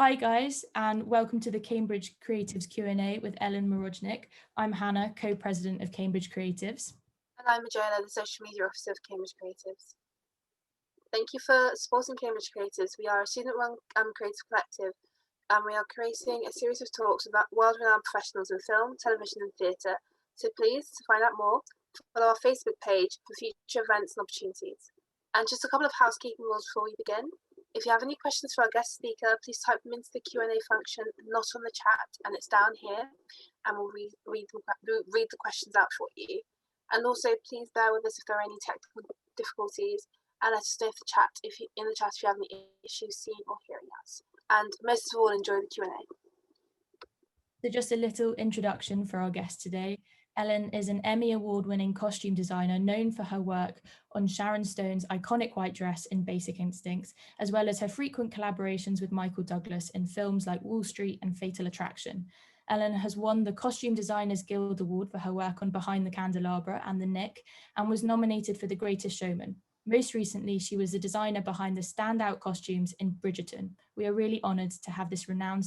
Hi guys, and welcome to the Cambridge Creatives Q&A with Ellen Mirojnick. I'm Hannah, co-president of Cambridge Creatives. And I'm Mirojnick, the social media officer of Cambridge Creatives. Thank you for supporting Cambridge Creatives. We are a student-run creative collective, and we are creating a series of talks about world-renowned professionals in film, television and theatre. So please, to find out more, follow our Facebook page for future events and opportunities. And just a couple of housekeeping rules before we begin. If you have any questions for our guest speaker, please type them into the Q&A function, not on the chat, and it's down here, and we'll read the questions out for you. And also, please bear with us if there are any technical difficulties, and let us know if if you have any issues seeing or hearing us. And most of all, enjoy the Q&A. So just a little introduction for our guest today. Ellen is an Emmy award-winning costume designer known for her work on Sharon Stone's iconic white dress in Basic Instincts, as well as her frequent collaborations with Michael Douglas in films like Wall Street and Fatal Attraction. Ellen has won the Costume Designers Guild Award for her work on Behind the Candelabra and the Knick, and was nominated for The Greatest Showman. Most recently, she was the designer behind the standout costumes in Bridgerton. We are really honoured to have this renowned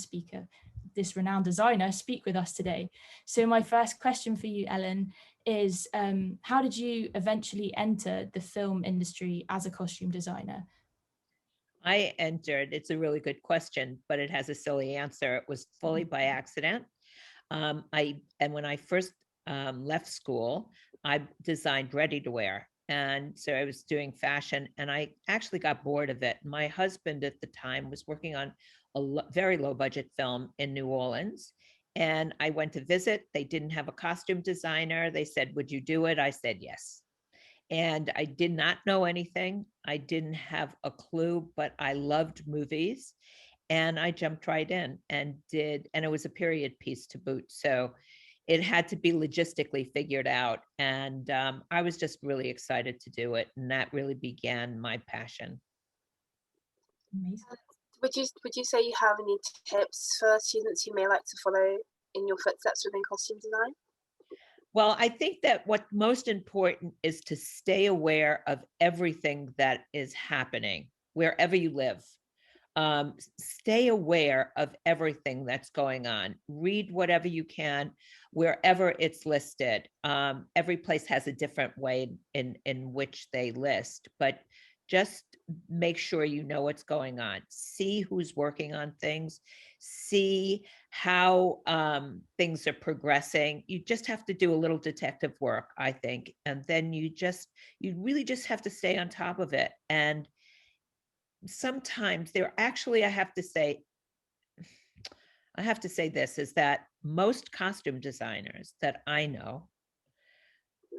designer speak with us today. So my first question for you, Ellen, is how did you eventually enter the film industry as a costume designer? I entered, it's a really good question, but it has a silly answer. It was fully by accident. And when I first left school, I designed ready-to-wear. And so I was doing fashion and I actually got bored of it. My husband at the time was working on a very low budget film in New Orleans. And I went to visit. They didn't have a costume designer. They said, "Would you do it?" I said, "Yes." And I did not know anything. I didn't have a clue, but I loved movies. And I jumped right in and did, and it was a period piece to boot. So it had to be logistically figured out. And I was just really excited to do it. And that really began my passion. Amazing. Would you say you have any tips for students who may like to follow in your footsteps within costume design? Well, I think that what's most important is to stay aware of everything that is happening wherever you live. Stay aware of everything that's going on. Read whatever you can, wherever it's listed. Every place has a different way in which they list, but just make sure you know what's going on. See who's working on things. See how things are progressing. You just have to do a little detective work, I think, and then you really just have to stay on top of it. And sometimes I have to say this, is that most costume designers that I know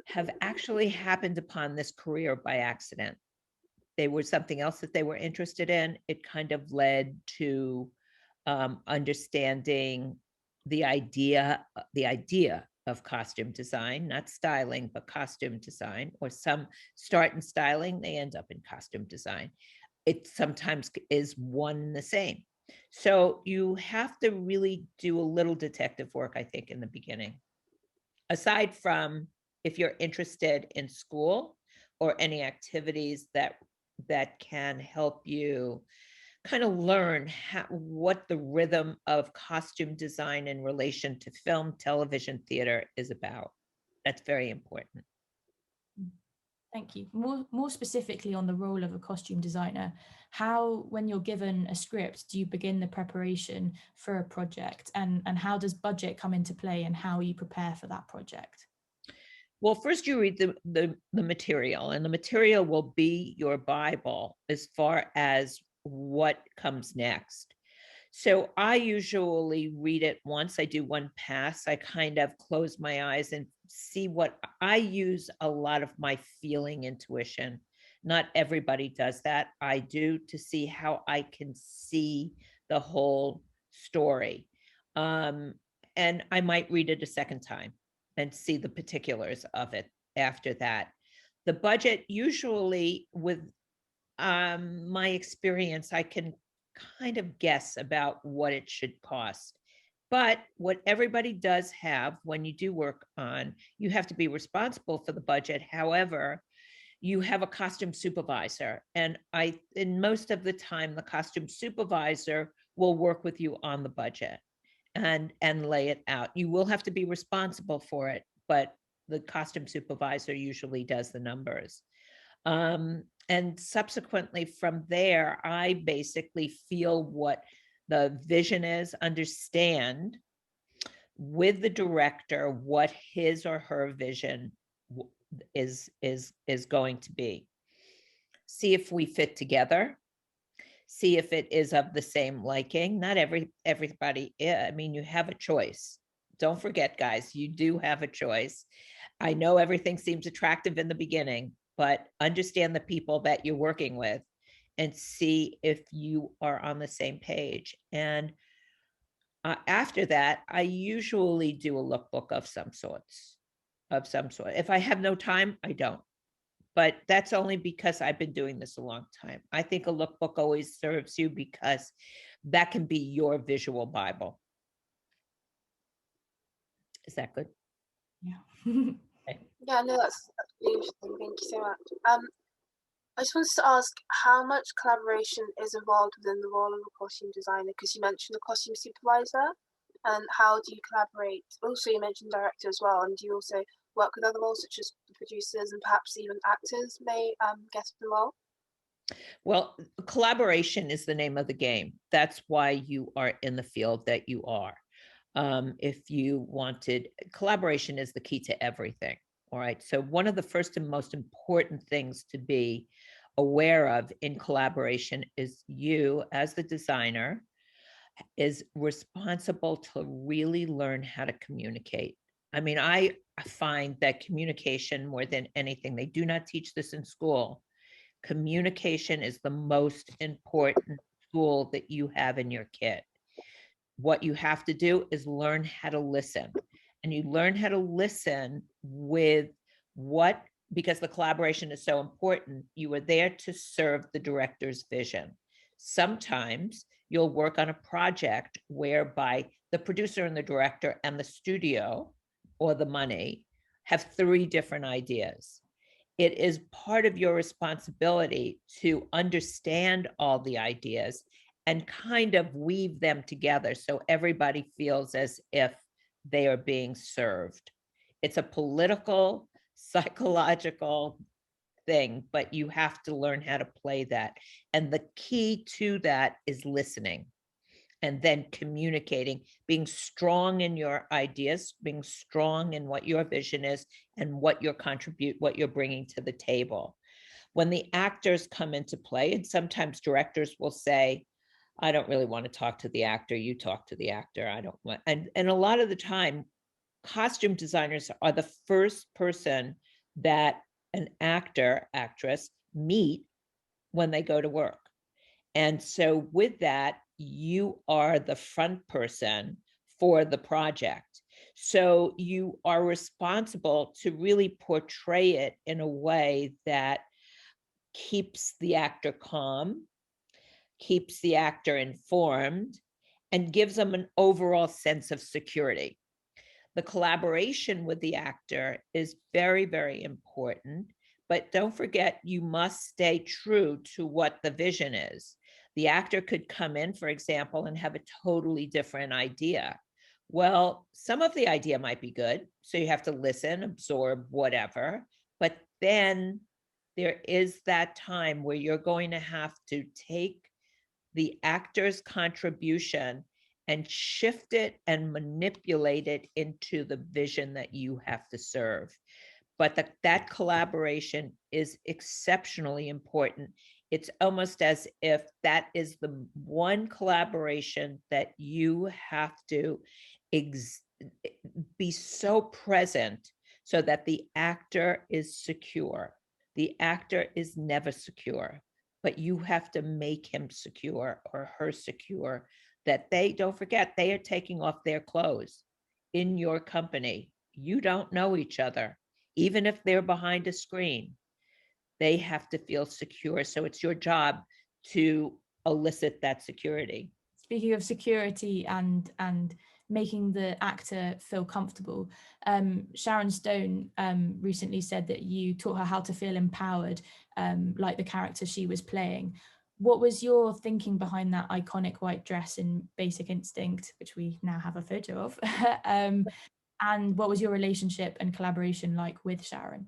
have actually happened upon this career by accident. They were something else that they were interested in. It kind of led to understanding the idea of costume design, not styling, but costume design, or some start in styling, they end up in costume design. It sometimes is one and the same. So you have to really do a little detective work, I think, in the beginning. Aside from if you're interested in school or any activities that can help you kind of learn what the rhythm of costume design in relation to film, television, theater is about. That's very important. Thank you. More specifically on the role of a costume designer, how, when you're given a script, do you begin the preparation for a project, and how does budget come into play, and how you prepare for that project? Well, first you read the material, and the material will be your Bible as far as what comes next. So I usually read it once. I do one pass. I kind of close my eyes and see what I use. A lot of my feeling intuition. Not everybody does that. I do, to see how I can see the whole story. And I might read it a second time and see the particulars of it after that. The budget, usually with my experience, I can kind of guess about what it should cost. But what everybody does have when you do work on, you have to be responsible for the budget. However, you have a costume supervisor. And most of the time, the costume supervisor will work with you on the budget and lay it out. You will have to be responsible for it, but the costume supervisor usually does the numbers. And subsequently from there, I basically feel what the vision is, understand with the director what his or her vision is going to be. See if we fit together. See if it is of the same liking. Not everybody, I mean, you have a choice. Don't forget, guys, you do have a choice. I know everything seems attractive in the beginning, but understand the people that you're working with and see if you are on the same page. And after that, I usually do a lookbook of some sort. If I have no time, I don't. But that's only because I've been doing this a long time. I think a lookbook always serves you because that can be your visual Bible. Is that good? Yeah. Okay. Yeah, no, that's really interesting. Thank you so much. I just wanted to ask how much collaboration is involved within the role of a costume designer, because you mentioned the costume supervisor, and how do you collaborate? Also, you mentioned director as well, and do you also work with other roles such as producers and perhaps even actors may get involved? Well, collaboration is the name of the game. That's why you are in the field that you are. If you wanted, collaboration is the key to everything. All right. So one of the first and most important things to be aware of in collaboration is you as the designer is responsible to really learn how to communicate. I mean, I find that communication more than anything, they do not teach this in school. Communication is the most important tool that you have in your kit. What you have to do is learn how to listen. And you learn how to listen with what, because the collaboration is so important, you are there to serve the director's vision. Sometimes you'll work on a project whereby the producer and the director and the studio or the money have 3 different ideas. It is part of your responsibility to understand all the ideas and kind of weave them together so everybody feels as if they are being served. It's a political, psychological thing, but you have to learn how to play that. And the key to that is listening and then communicating, being strong in your ideas, being strong in what your vision is and what you're bringing to the table. When the actors come into play, and sometimes directors will say, I don't really want to talk to the actor, you talk to the actor, I don't want, and a lot of the time, costume designers are the first person that an actress meet when they go to work. And so with that, you are the front person for the project. So you are responsible to really portray it in a way that keeps the actor calm, keeps the actor informed, and gives them an overall sense of security. The collaboration with the actor is very, very important, but don't forget, you must stay true to what the vision is. The actor could come in, for example, and have a totally different idea. Well, some of the idea might be good, so you have to listen, absorb, whatever, but then there is that time where you're going to have to take the actor's contribution and shift it and manipulate it into the vision that you have to serve. But that collaboration is exceptionally important. It's almost as if that is the one collaboration that you have to be so present so that the actor is secure. The actor is never secure, but you have to make him secure or her secure, that they don't forget they are taking off their clothes in your company. You don't know each other, even if they're behind a screen. They have to feel secure. So it's your job to elicit that security. Speaking of security and making the actor feel comfortable, Sharon Stone recently said that you taught her how to feel empowered, like the character she was playing. what was your thinking behind that iconic white dress in Basic Instinct, which we now have a photo of? And what was your relationship and collaboration like with Sharon?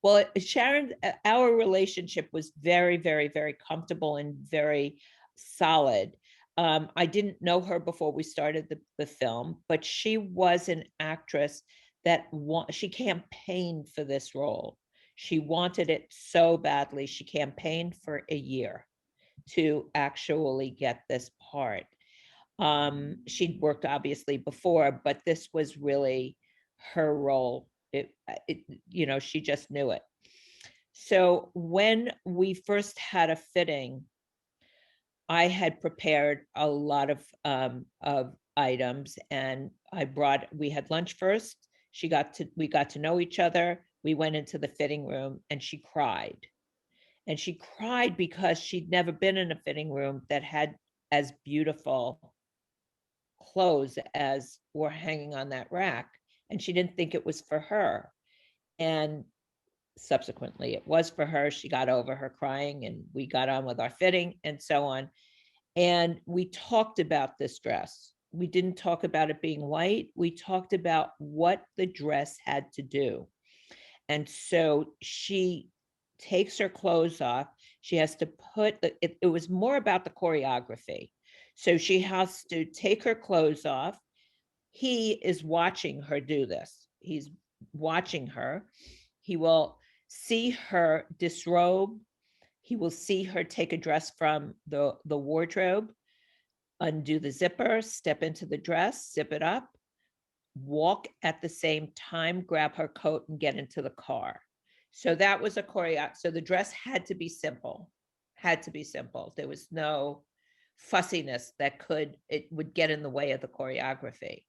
Well, Sharon, our relationship was very, very, very comfortable and very solid. I didn't know her before we started the film, but she was an actress that she campaigned for this role. She wanted it so badly. She campaigned for a year to actually get this part. She'd worked obviously before, but this was really her role. She just knew it. So when we first had a fitting, I had prepared a lot of items, and we had lunch first. We got to know each other. We went into the fitting room, and she cried. And she cried because she'd never been in a fitting room that had as beautiful clothes as were hanging on that rack. And she didn't think it was for her. And subsequently, it was for her. She got over her crying, and we got on with our fitting and so on. And we talked about this dress. We didn't talk about it being white. We talked about what the dress had to do. And so she takes her clothes off. She has to it was more about the choreography. So she has to take her clothes off. He is watching her do this. He's watching her. He will see her disrobe. He will see her take a dress from the wardrobe, undo the zipper, step into the dress, zip it up, walk at the same time, grab her coat, and get into the car. So that was a choreo. So the dress had to be simple, had to be simple. There was no fussiness that would get in the way of the choreography.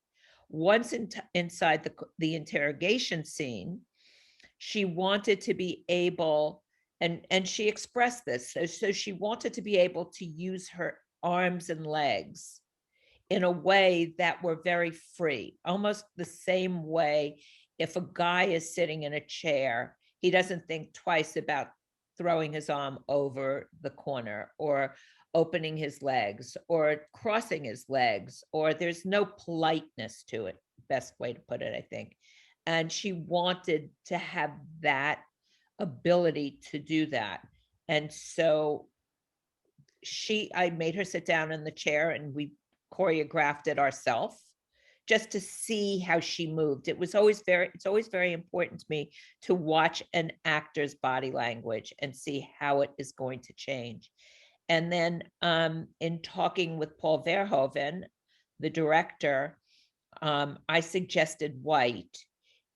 Once inside the interrogation scene, she wanted to be able, and she expressed this, so she wanted to be able to use her arms and legs in a way that were very free, almost the same way if a guy is sitting in a chair, he doesn't think twice about throwing his arm over the corner or opening his legs or crossing his legs, or there's no politeness to it, best way to put it, I think. And she wanted to have that ability to do that. And so I made her sit down in the chair, and we choreographed it ourselves just to see how she moved. It's always very important to me to watch an actor's body language and see how it is going to change. And then in talking with Paul Verhoeven, the director, I suggested white,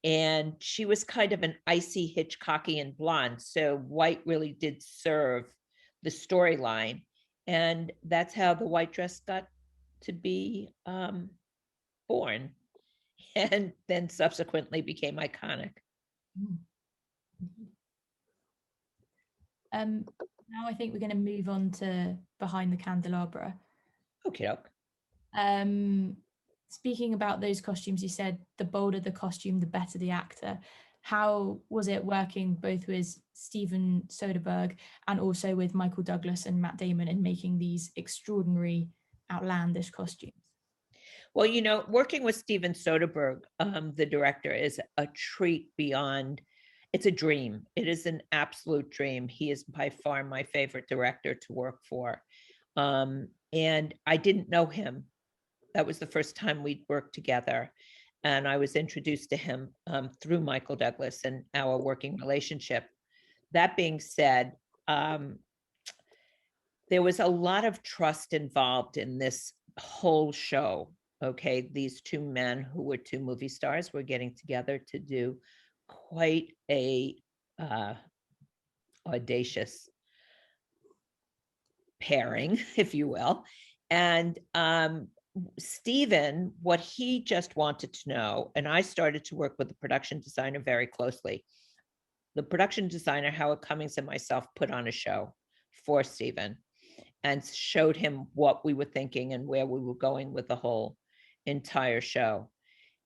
and she was kind of an icy Hitchcockian blonde. So white really did serve the storyline. And that's how the white dress got to be born, and then subsequently became iconic. Now I think we're going to move on to Behind the Candelabra. Okay. Speaking about those costumes, you said the bolder the costume, the better the actor. How was it working both with Steven Soderbergh and also with Michael Douglas and Matt Damon in making these extraordinary, outlandish costumes? Well, working with Steven Soderbergh, the director, is a treat beyond. It's a dream. It is an absolute dream. He is by far my favorite director to work for. And I didn't know him. That was the first time we'd worked together. And I was introduced to him through Michael Douglas and our working relationship. That being said, there was a lot of trust involved in this whole show. Okay, these two men who were two movie stars were getting together to do quite a audacious pairing, if you will. And Steven, what he just wanted to know, and I started to work with the production designer very closely. The production designer, Howard Cummings, and myself put on a show for Steven and showed him what we were thinking and where we were going with the whole entire show.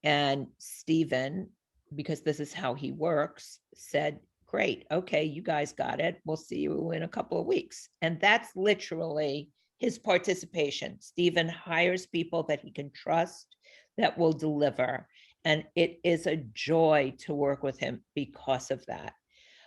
And Steven, because this is how he works, said, Great. Okay, you guys got it. We'll see you in a couple of weeks. And that's literally his participation. Stephen hires people that he can trust that will deliver. And it is a joy to work with him because of that.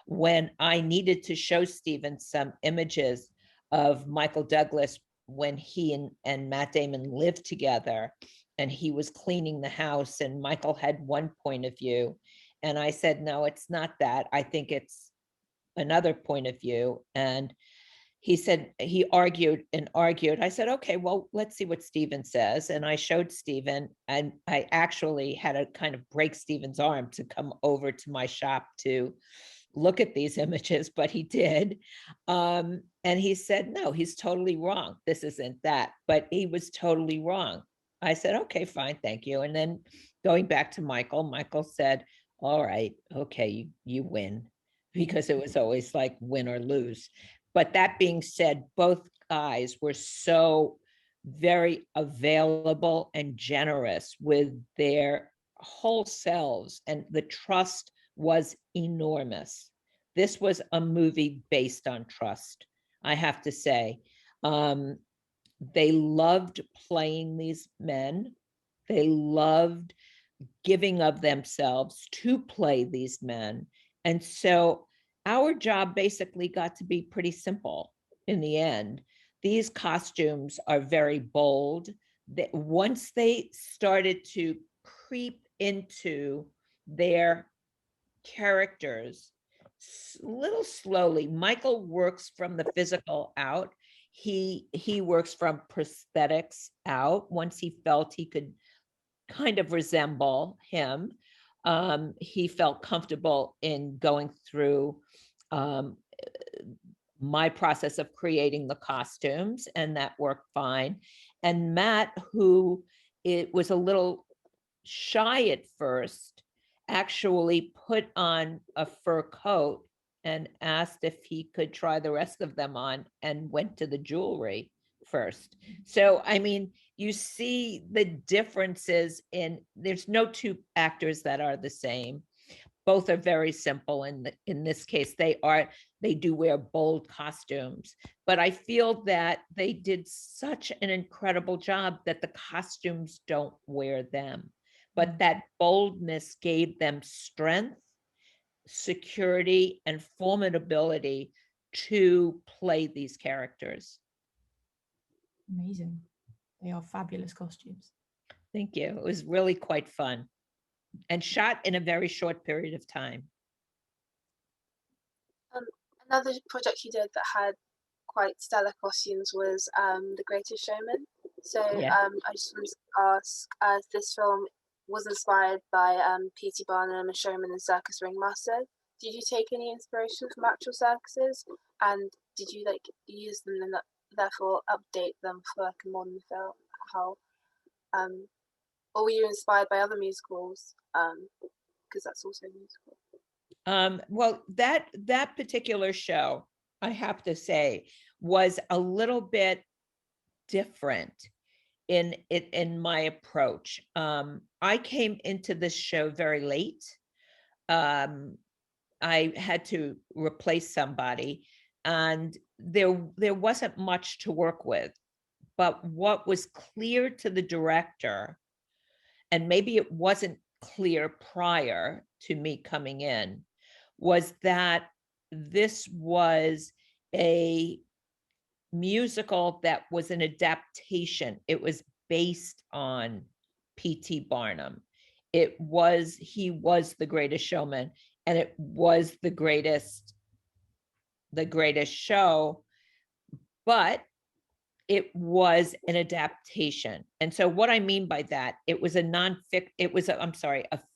When I needed to show Stephen some images of Michael Douglas when he and Matt Damon lived together, and he was cleaning the house, and Michael had one point of view. And I said, no, it's not that. I think it's another point of view. And he said, he argued and argued. I said, okay, well, let's see what Stephen says. And I showed Stephen, and I actually had to kind of break Stephen's arm to come over to my shop to look at these images, but he did. And he said, no, he's totally wrong. This isn't that, but he was totally wrong. I said, okay, fine, thank you. And then going back to Michael said, all right, okay, you win, because it was always like win or lose. But that being said, both guys were so very available and generous with their whole selves, and the trust was enormous. This was a movie based on trust, I have to say. They loved playing these men. They loved giving of themselves to play these men. And so our job basically got to be pretty simple in the end. These costumes are very bold. That once they started to creep into their characters little slowly, Michael works from the physical out. He works from prosthetics out. Once he felt he could kind of resemble him, he felt comfortable in going through my process of creating the costumes, and that worked fine. And Matt, who it was a little shy at first, actually put on a fur coat and asked if he could try the rest of them on, and went to the jewelry first. So, I mean, you see the differences there's no two actors that are the same. Both are very simple. In this case, they do wear bold costumes, but I feel that they did such an incredible job that the costumes don't wear them. But that boldness gave them strength, security, and formidability to play these characters. Amazing. They are fabulous costumes. Thank you. It was really quite fun and shot in a very short period of time. Another project you did that had quite stellar costumes was The Greatest Showman. So Yeah. I just wanted to ask, this film was inspired by P.T. Barnum, a showman and circus ringmaster. Did you take any inspiration from actual circuses, and did you use them and therefore update them for like a modern film? How, or were you inspired by other musicals? Because that's also a musical. Well, that particular show, I have to say, was a little bit different in my approach. I came into this show very late. I had to replace somebody, and there wasn't much to work with. But what was clear to the director, and maybe it wasn't clear prior to me coming in, was that this was a musical that was an adaptation. It was based on P.T. Barnum. He was the greatest showman, and it was the greatest show, but it was an adaptation. And so what I mean by that, it was a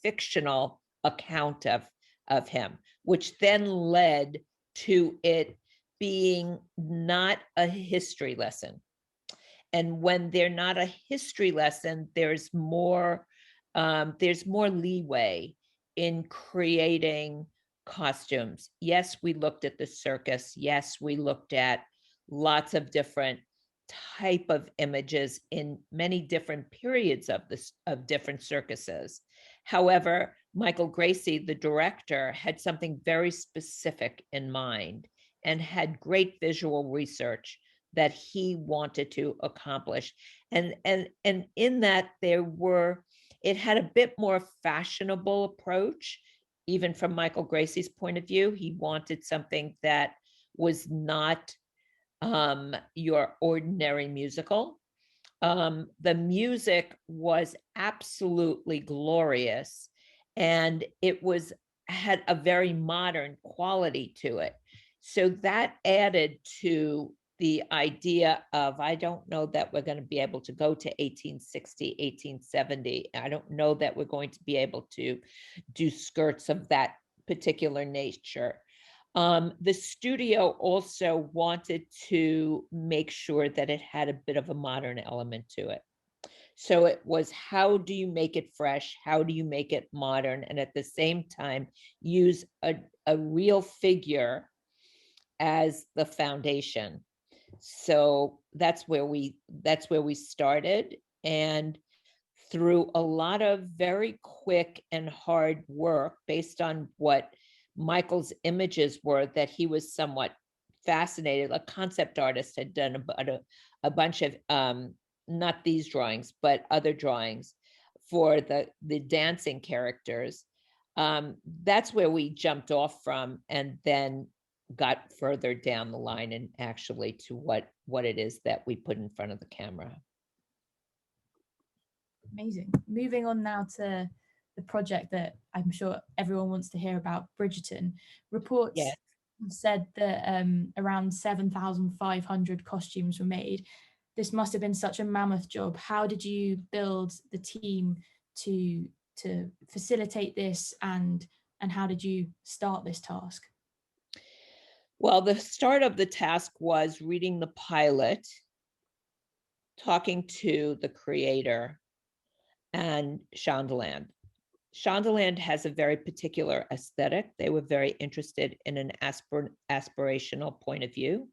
fictional account of him, which then led to it being not a history lesson. And when they're not a history lesson, there's more leeway in creating costumes. Yes, we looked at the circus. Yes, we looked at lots of different type of images in many different periods of different circuses. However, Michael Gracie, the director, had something very specific in mind and had great visual research that he wanted to accomplish. And in that it had a bit more fashionable approach, even from Michael Gracie's point of view. He wanted something that was not your ordinary musical. The music was absolutely glorious, and it had a very modern quality to it. So that added to the idea of, I don't know that we're going to be able to go to 1860, 1870. I don't know that we're going to be able to do skirts of that particular nature. The studio also wanted to make sure that it had a bit of a modern element to it. So it was, how do you make it fresh? How do you make it modern? And at the same time, use a real figure as the foundation. So that's where we started. And through a lot of very quick and hard work based on what Michael's images were, that he was somewhat fascinated. A concept artist had done a bunch of, not these drawings, but other drawings for the dancing characters. That's where we jumped off from, and then got further down the line and actually to what it is that we put in front of the camera. Amazing. Moving on now to the project that I'm sure everyone wants to hear about, Bridgerton. Reports said that around 7,500 costumes were made. This must have been such a mammoth job. How did you build the team to facilitate this, and how did you start this task? Well, the start of the task was reading the pilot, talking to the creator, and Shondaland. Shondaland has a very particular aesthetic. They were very interested in an aspirational point of view.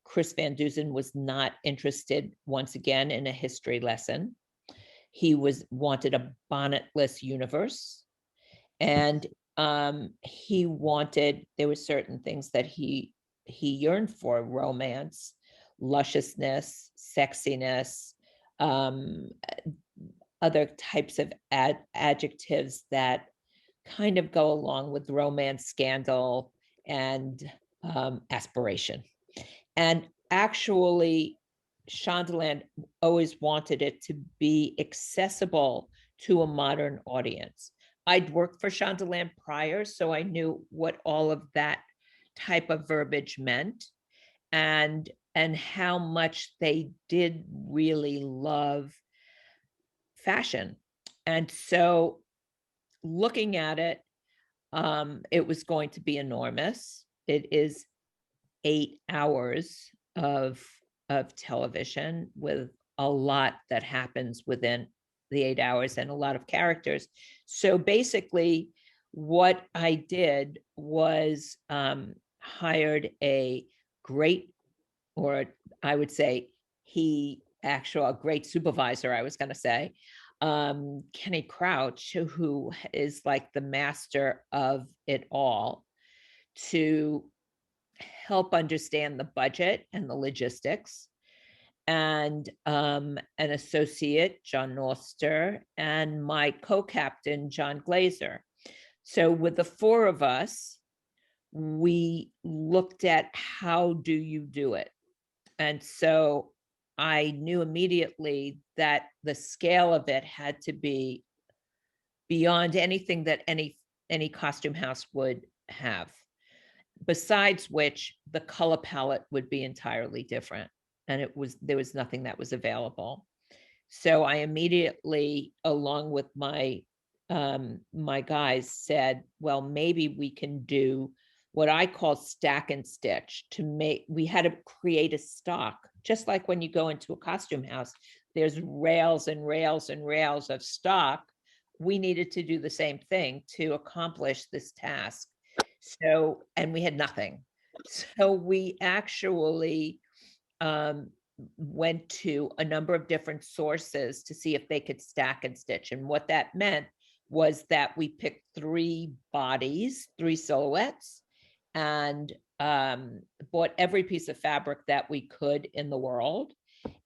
Chris Van Dusen was not interested, once again, in a history lesson. He wanted a bonnetless universe, and there were certain things that he yearned for: romance, lusciousness, sexiness, other types of adjectives that kind of go along with romance, scandal, and aspiration. And actually, Shondaland always wanted it to be accessible to a modern audience. I'd worked for Shondaland prior, so I knew what all of that type of verbiage meant, and how much they did really love fashion. And so, looking at it, it was going to be enormous. It is 8 hours of television, with a lot that happens within the 8 hours, and a lot of characters. So basically, what I did was hired a great, or I would say a great supervisor, I was going to say, Kenny Crouch, who is like the master of it all, to help understand the budget and the logistics, and an associate, John Noster, and my co-captain, John Glazer. So with the four of us, we looked at, how do you do it? And so I knew immediately that the scale of it had to be beyond anything that any costume house would have. Besides which, the color palette would be entirely different, and there was nothing that was available. So I immediately, along with my guys, said, well, maybe we can do what I call stack and stitch. We had to create a stock, just like when you go into a costume house, there's rails and rails and rails of stock. We needed to do the same thing to accomplish this task. So, and we had nothing. So we actually went to a number of different sources to see if they could stack and stitch. And what that meant was that we picked 3 bodies, 3 silhouettes, and bought every piece of fabric that we could in the world,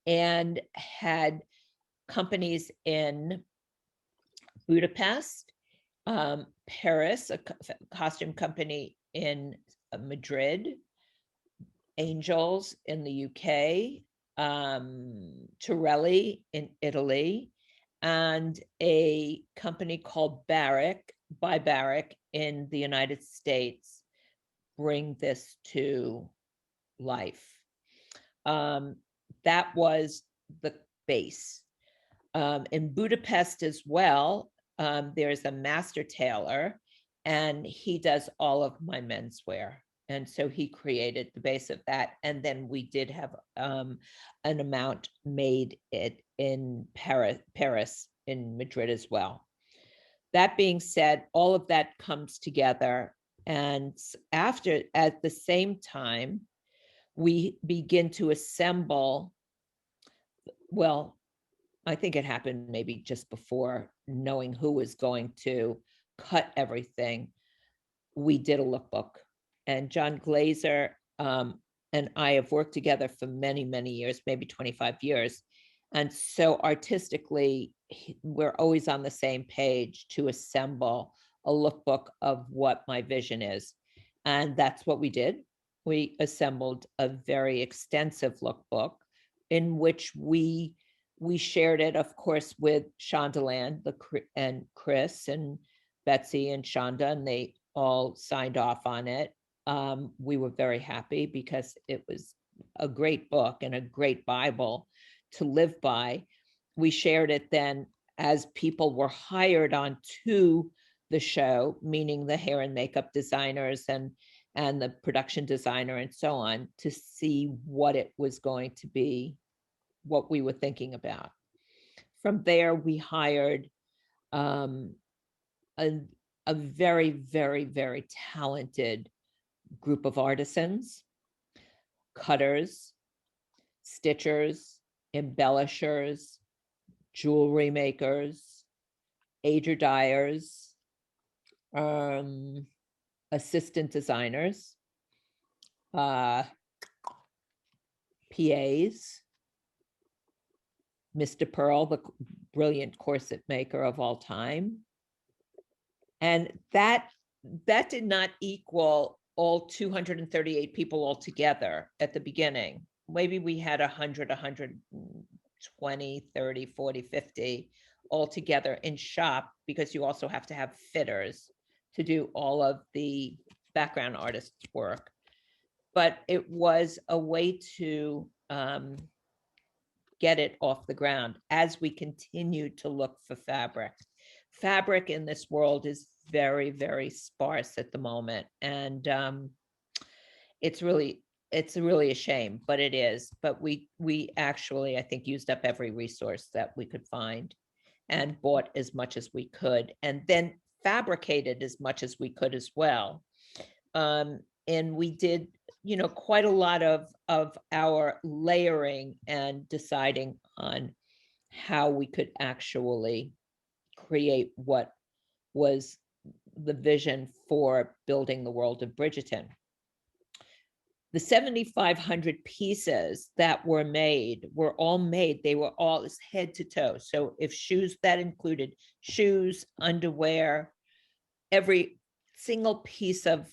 and had companies in Budapest, Paris, a costume company in Madrid, Angels in the UK, Torelli in Italy, and a company called Barrick in the United States bring this to life. That was the base. In Budapest as well, there's a master tailor, and he does all of my menswear. And so he created the base of that. And then we did have an amount made it in Paris, in Madrid as well. That being said, all of that comes together. And after, at the same time, we begin to assemble, well, I think it happened maybe just before knowing who was going to cut everything. We did a lookbook, and John Glazer and I have worked together for many, many years, maybe 25 years. And so artistically, we're always on the same page to assemble a lookbook of what my vision is. And that's what we did. We assembled a very extensive lookbook in which we shared it, of course, with Shondaland and Chris and Betsy and Shonda, and they all signed off on it. We were very happy because it was a great book and a great Bible to live by. We shared it then as people were hired onto the show, meaning the hair and makeup designers and the production designer and so on, to see what it was going to be, what we were thinking about. From there, we hired a very, very, very talented group of artisans, cutters, stitchers, embellishers, jewelry makers, aider dyers, assistant designers, PAs, Mr. Pearl, the brilliant corset maker of all time. And that did not equal all 238 people altogether at the beginning. Maybe we had 100, 120, 30, 40, 50 altogether in shop, because you also have to have fitters to do all of the background artists' work. But it was a way to get it off the ground as we continue to look for fabric. Fabric in this world is very, very sparse at the moment. And it's really a shame, but it is. But we actually, I think, used up every resource that we could find and bought as much as we could, and then fabricated as much as we could as well. And we did, quite a lot of our layering and deciding on how we could actually create what was the vision for building the world of Bridgerton. The 7,500 pieces that were all made. They were all head to toe. So if shoes, that included shoes, underwear, every single piece of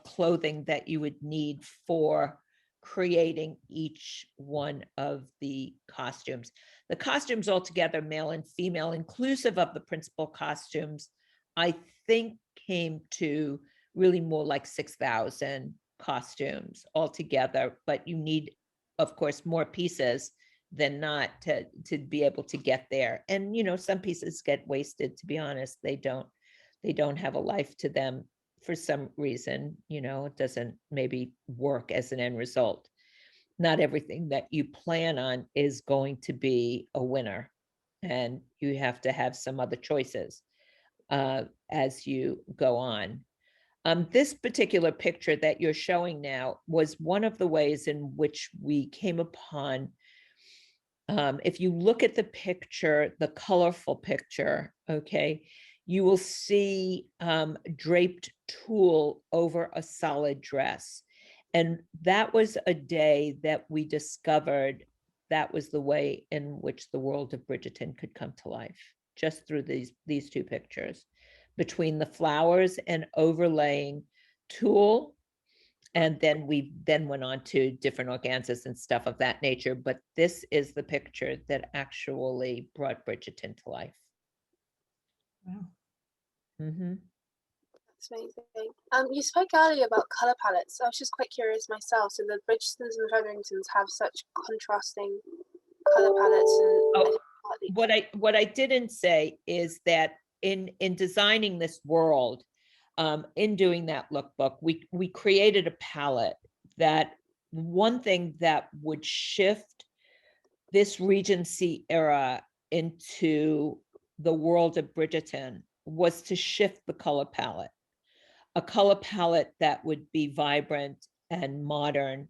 clothing that you would need for creating each one of the costumes. The costumes altogether, male and female, inclusive of the principal costumes, I think came to really more like 6,000 costumes altogether. But you need, of course, more pieces than not to be able to get there. And, some pieces get wasted, to be honest. They don't have a life to them for some reason. It doesn't maybe work as an end result. Not everything that you plan on is going to be a winner, and you have to have some other choices as you go on. This particular picture that you're showing now was one of the ways in which we came upon, if you look at the picture, the colorful picture, okay, you will see draped tulle over a solid dress. And that was a day that we discovered that was the way in which the world of Bridgerton could come to life, just through these two pictures, between the flowers and overlaying tulle. And then we then went on to different organzas and stuff of that nature. But this is the picture that actually brought Bridgerton to life. Wow. Mm-hmm. That's amazing. You spoke earlier about color palettes. I was just quite curious myself. So the Bridgestons and the Featheringtons have such contrasting color palettes, and What I didn't say is that in designing this world, in doing that lookbook, we created a palette that one thing that would shift this Regency era into the world of Bridgerton was to shift the color palette, a color palette that would be vibrant and modern.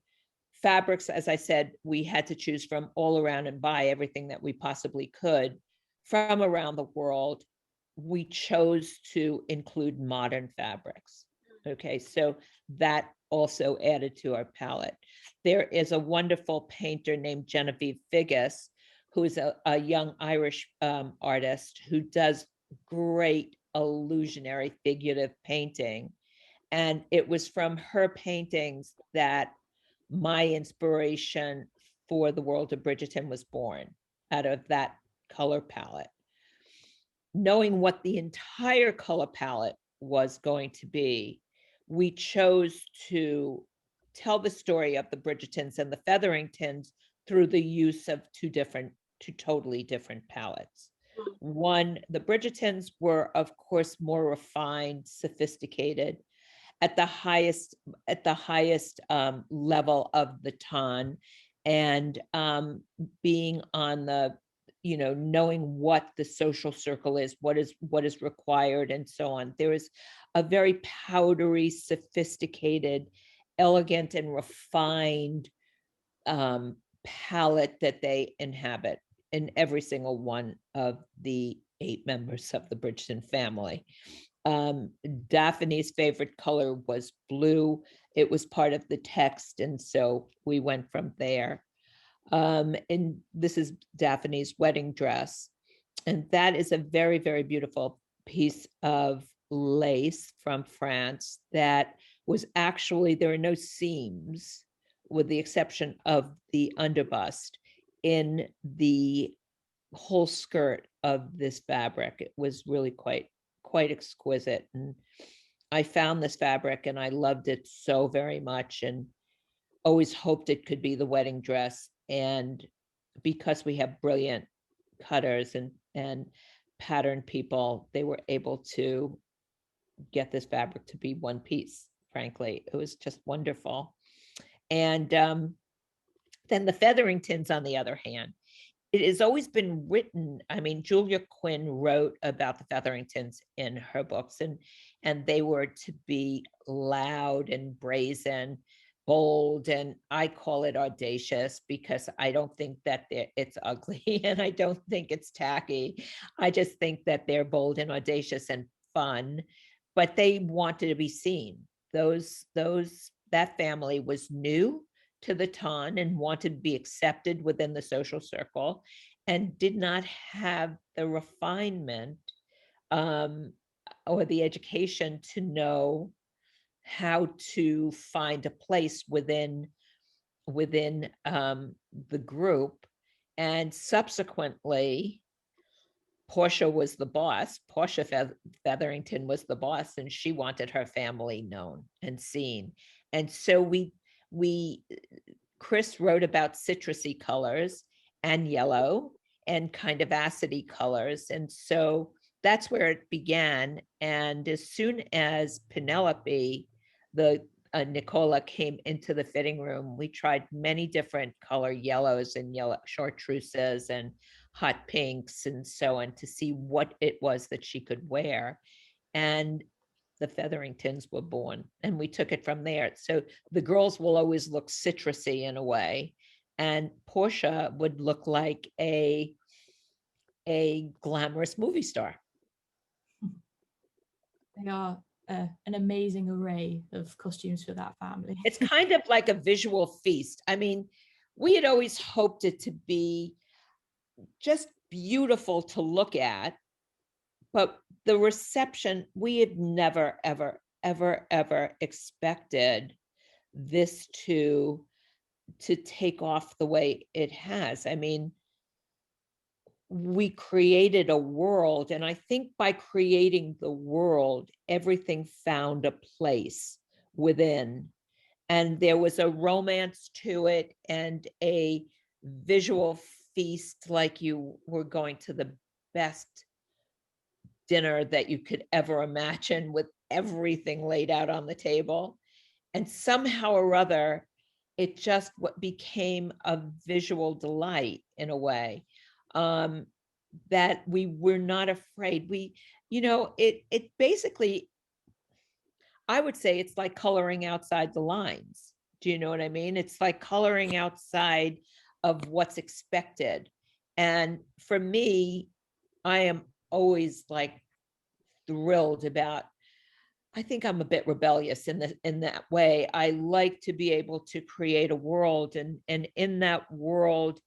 Fabrics, as I said, we had to choose from all around and buy everything that we possibly could from around the world. We chose to include modern fabrics. Okay, so that also added to our palette. There is a wonderful painter named Genevieve Figgis, who is a young Irish artist who does great illusionary figurative painting. And it was from her paintings that my inspiration for the world of Bridgerton was born, out of that color palette. Knowing what the entire color palette was going to be, we chose to tell the story of the Bridgertons and the Featheringtons through the use of two totally different palettes. One, the Bridgertons were, of course, more refined, sophisticated, at the highest level of the ton, and being on the, knowing what the social circle is, what is required, and so on. There is a very powdery, sophisticated, elegant, and refined palette that they inhabit in every single one of the 8 members of the Bridgeton family. Daphne's favorite color was blue. It was part of the text, and so we went from there. And this is Daphne's wedding dress, and that is a very, very beautiful piece of lace from France that was actually, there are no seams, with the exception of the underbust, in the whole skirt of this fabric. It was really quite exquisite. And I found this fabric and I loved it so very much, and always hoped it could be the wedding dress. And because we have brilliant cutters and pattern people, they were able to get this fabric to be one piece. Frankly, it was just wonderful. And then the Featheringtons, on the other hand, it has always been written. I mean, Julia Quinn wrote about the Featheringtons in her books, and they were to be loud and brazen, bold, and I call it audacious, because I don't think that it's ugly and I don't think it's tacky. I just think that they're bold and audacious and fun, but they wanted to be seen. That family was new to the ton and wanted to be accepted within the social circle, and did not have the refinement or the education to know how to find a place within the group. And subsequently, Portia was the boss. Portia Featherington was the boss, and she wanted her family known and seen. And so Chris wrote about citrusy colors and yellow and kind of acidy colors. And so that's where it began. And as soon as Penelope, Nicola, came into the fitting room, we tried many different color yellows and yellow chartreuses and hot pinks and so on, to see what it was that she could wear. And the Featheringtons were born, and we took it from there. So the girls will always look citrusy in a way, and Portia would look like a glamorous movie star. They are an amazing array of costumes for that family. It's kind of like a visual feast. I mean, we had always hoped it to be just beautiful to look at, but the reception, we had never, ever, ever, ever expected this to take off the way it has. I mean, we created a world, and I think by creating the world, everything found a place within, and there was a romance to it and a visual feast, like you were going to the best dinner that you could ever imagine, with everything laid out on the table. And somehow or other, it just what became a visual delight in a way, that we were not afraid. It basically, I would say it's like coloring outside the lines. Do you know what I mean? It's like coloring outside of what's expected. And for me, I am always like thrilled about, I think I'm a bit rebellious in that way. I like to be able to create a world, and in that world,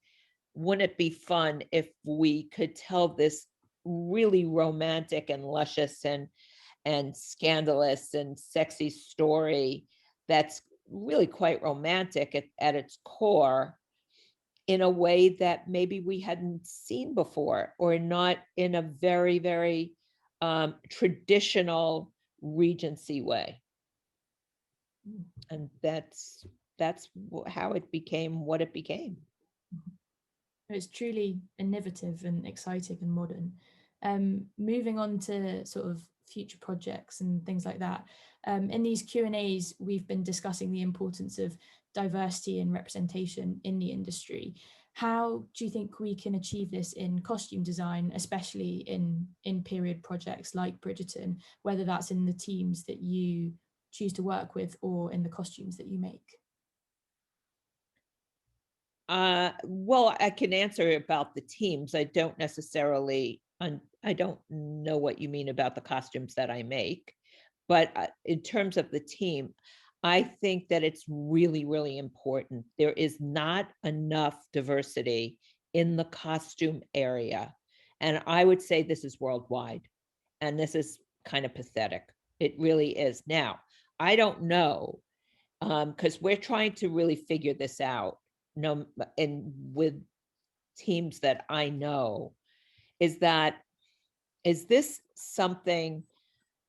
wouldn't it be fun if we could tell this really romantic and luscious and scandalous and sexy story that's really quite romantic at its core, in a way that maybe we hadn't seen before, or not in a very, very traditional Regency way. And that's how it became what it became. It's truly innovative and exciting and modern. Moving on to sort of future projects and things like that. In these Q&As, we've been discussing the importance of diversity and representation in the industry. How do you think we can achieve this in costume design, especially in period projects like Bridgerton, whether that's in the teams that you choose to work with or in the costumes that you make? Well, I can answer about the teams. I don't necessarily, I don't know what you mean about the costumes that I make, but in terms of the team, I think that it's really, really important. There is not enough diversity in the costume area. And I would say this is worldwide. And this is kind of pathetic. It really is. Now, I don't know, because we're trying to really figure this out. No, and with teams that I know, is this something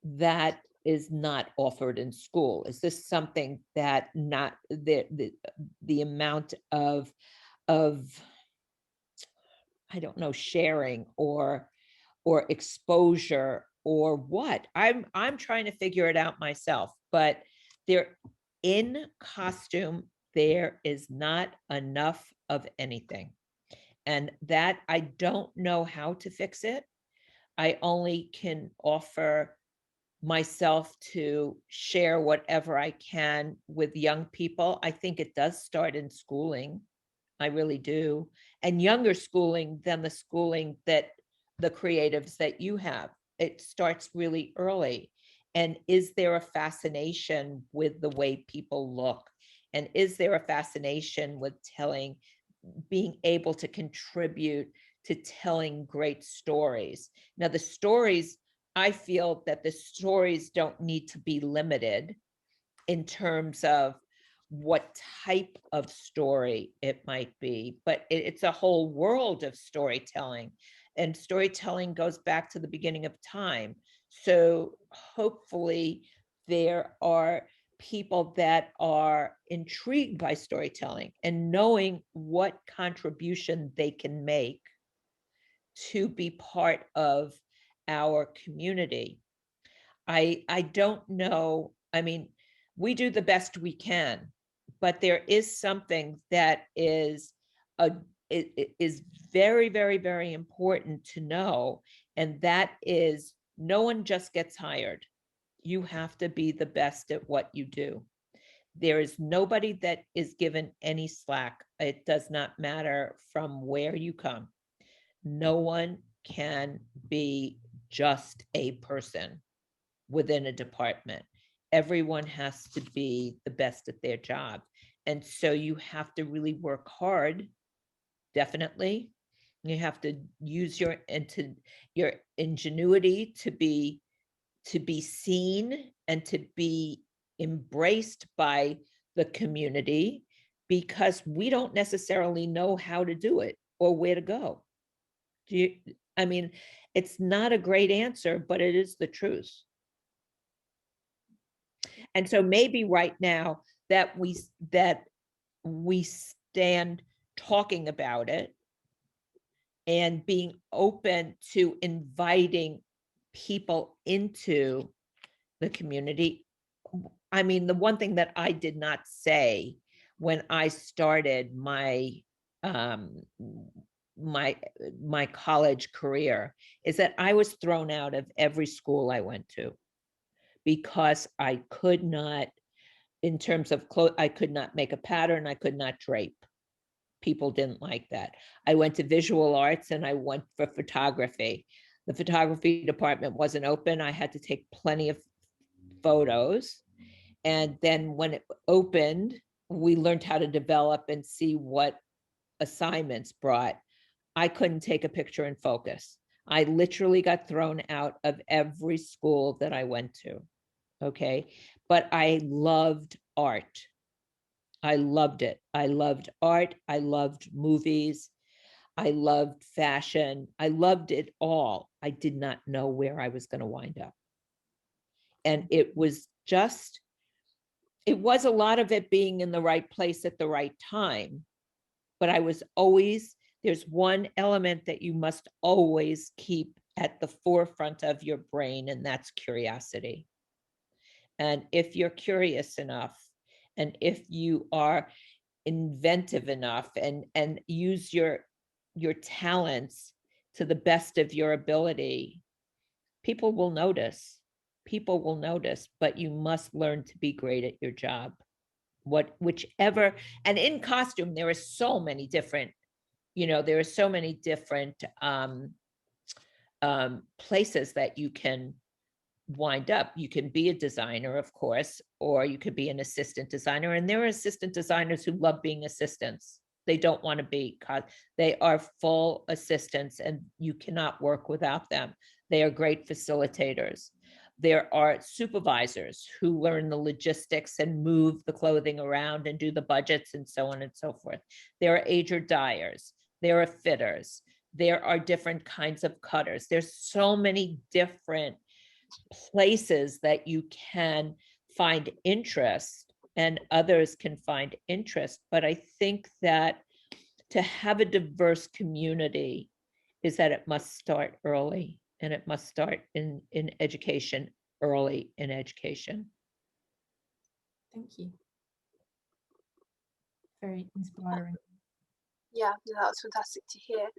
that is not offered in school? Is this something that not the amount of I don't know, sharing or exposure or what? I'm trying to figure it out myself, but there, in costume, there is not enough of anything. And that, I don't know how to fix it. I only can offer myself to share whatever I can with young people. I think it does start in schooling. I really do. And younger schooling than the schooling that the creatives that you have. It starts really early. And is there a fascination with the way people look? And is there a fascination with being able to contribute to telling great stories? Now, the stories, I feel that the stories don't need to be limited in terms of what type of story it might be, but it's a whole world of storytelling, and storytelling goes back to the beginning of time. So hopefully there are people that are intrigued by storytelling and knowing what contribution they can make to be part of our community. I don't know. I mean, we do the best we can, but there is something that is very, very, very important to know, and that is no one just gets hired. You have to be the best at what you do. There is nobody that is given any slack. It does not matter from where you come. No one can be just a person within a department. Everyone has to be the best at their job. And so you have to really work hard, definitely. You have to use your ingenuity to be seen and to be embraced by the community, because we don't necessarily know how to do it or where to go. Do you, I mean, it's not a great answer, but it is the truth. And so maybe right now that we stand talking about it and being open to inviting people into the community. I mean, the one thing that I did not say when I started um, my college career is that I was thrown out of every school I went to because I could not, in terms of clothes, I could not make a pattern, I could not drape. People didn't like that. I went to visual arts and I went for photography. The photography department wasn't open. I had to take plenty of photos. And then when it opened, we learned how to develop and see what assignments brought. I couldn't take a picture in focus. I literally got thrown out of every school that I went to. Okay. But I loved art. I loved it. I loved art. I loved movies. I loved fashion. I loved it all. I did not know where I was going to wind up. And it was a lot of it being in the right place at the right time. But I was always, there's one element that you must always keep at the forefront of your brain, and that's curiosity. And if you're curious enough, and if you are inventive enough and use your talents to the best of your ability, people will notice. People will notice, but you must learn to be great at your job. Whichever, and in costume, there are so many different, there are so many different places that you can wind up. You can be a designer, of course, or you could be an assistant designer. And there are assistant designers who love being assistants. They don't want to be, they are full assistants and you cannot work without them. They are great facilitators. There are supervisors who learn the logistics and move the clothing around and do the budgets and so on and so forth. There are ager dyers. There are fitters. There are different kinds of cutters. There's so many different places that you can find interest and others can find interest. But I think that to have a diverse community is that it must start early, and it must start in education, early in education. Thank you. Very inspiring. Yeah, that was fantastic to hear.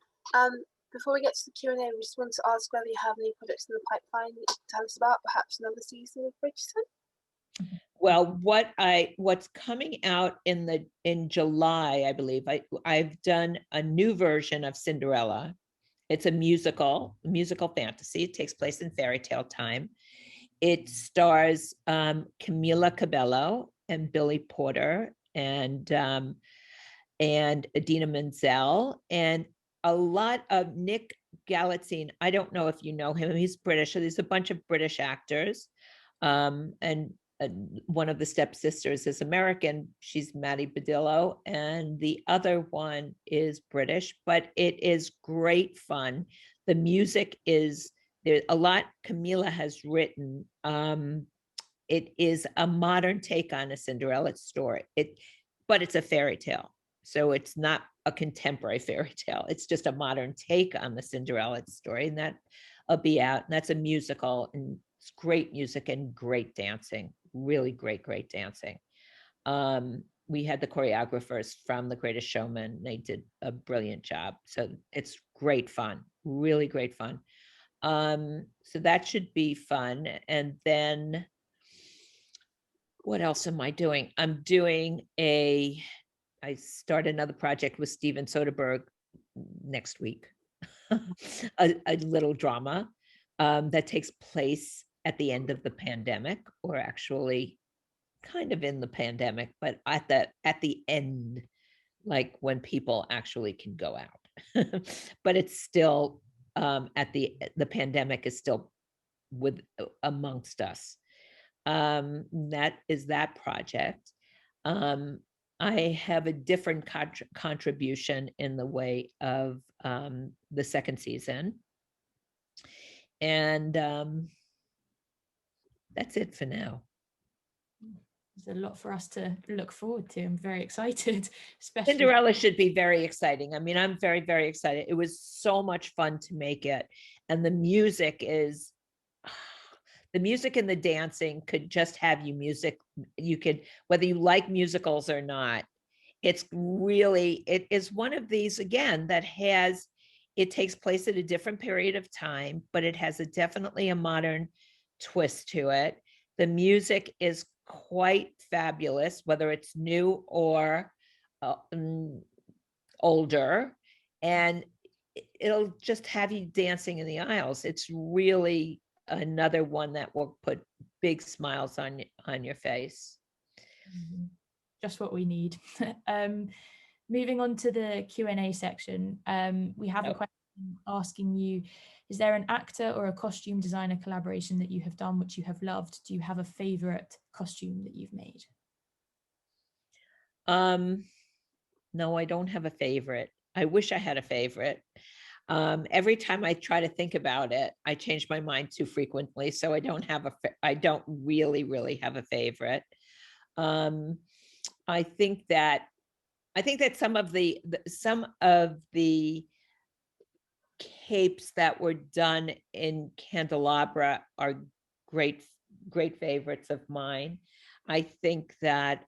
Before we get to the Q&A, we just want to ask whether you have any projects in the pipeline that you can tell us about, perhaps another season of Bridgeton? Well, what's coming out in July, I believe, I've done a new version of Cinderella. It's a musical fantasy. It takes place in fairy tale time. It stars Camila Cabello and Billy Porter and Idina Menzel and a lot of Nick Galitzine. I don't know if you know him. He's British. So there's a bunch of British actors. And one of the stepsisters is American. She's Maddie Badillo. And the other one is British, but it is great fun. The music is, there's a lot Camila has written. It is a modern take on a Cinderella story. But it's a fairy tale. So it's not a contemporary fairy tale. It's just a modern take on the Cinderella story. And that'll be out. And that's a musical, and it's great music and great dancing. Really great dancing. We had the choreographers from The Greatest Showman. They did a brilliant job. So it's great fun, really great fun. So that should be fun. And then what else am I doing? I start another project with Steven Soderbergh next week, a little drama that takes place at the end of the pandemic, or actually kind of in the pandemic, but at the end, like when people actually can go out. But it's still at the pandemic is still with amongst us. That is that project. I have a different contribution in the way of the second season. And that's it for now. There's a lot for us to look forward to. I'm very excited, especially. Cinderella should be very exciting. I mean, I'm very, very excited. It was so much fun to make it. And the music and the dancing could just have you could, whether you like musicals or not, it is one of these, again, that it takes place at a different period of time, but it has definitely a modern twist to it. The music is quite fabulous, whether it's new or older, and it'll just have you dancing in the aisles. It's really another one that will put big smiles on your face. Just what we need. Moving on to the Q&A section, we have a question asking you, is there an actor or a costume designer collaboration that you have done which you have loved? Do you have a favorite costume that you've made? No, I don't have a favorite. I wish I had a favorite. Every time I try to think about it, I change my mind too frequently. So I don't really have a favorite. I think that some of the capes that were done in Candelabra are great favorites of mine. I think that